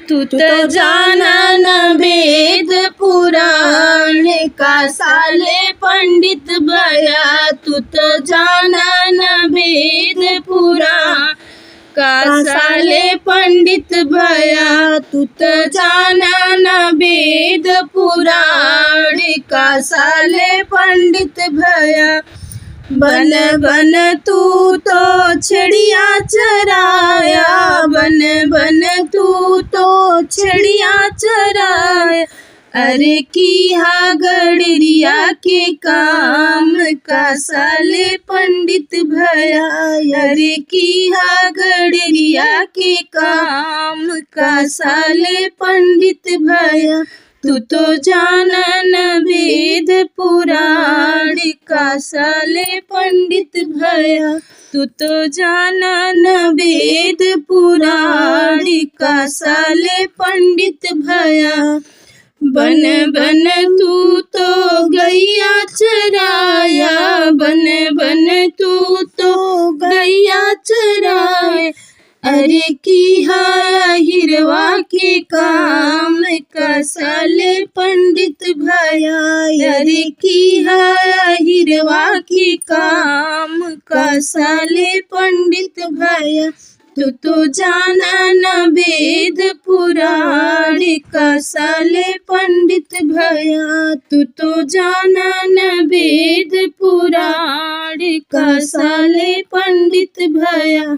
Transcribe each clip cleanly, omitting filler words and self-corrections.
तू तो जाना न वेद पुराण का साले पंडित भया। तू तो जाना न वेद पुराण का साले पंडित भया। तू तो जाना न वेद पुराण का साले पंडित भया। बन बन तू तो चिड़िया चराया। बन बन तू तो चिड़िया चराया। अरे किया गड़रिया के काम का साले पंडित भया। अरे किया गड़रिया के काम का साले पंडित भया। तू तो जाना न वेद पुराण का साले पंडित भया। तू तो जाना न वेद पुराण का साले पंडित भया। बन बन तू तो गैया चराया। बन बन तू तो गैया चराया। अरे किया हिरवा के काम का साले पंडित भया। अरे किया हिरवा के काम का साले पंडित भया। तू तो जाना न वेद पुराण का साले पंडित भया। तू तो जाना न वेद पुराण का साले पंडित भया।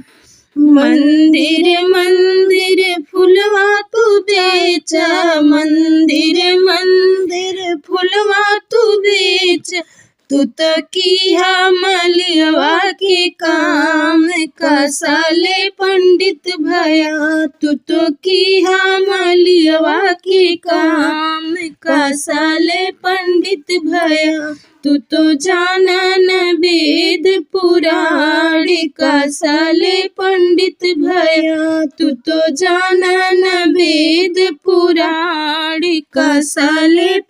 मंदिर मंदिर फुलवा तू बेचा। मंदिर मंदिर फुलवा तू बेच। तू तो किया मलिवा के काम का साले पंडित भया। तू तो किया मलिवा के काम का साले पंडित भया। तू तो जाना न वेद पुराण का साले पंडित भया। तू तो जाना न वेद पुराण का साले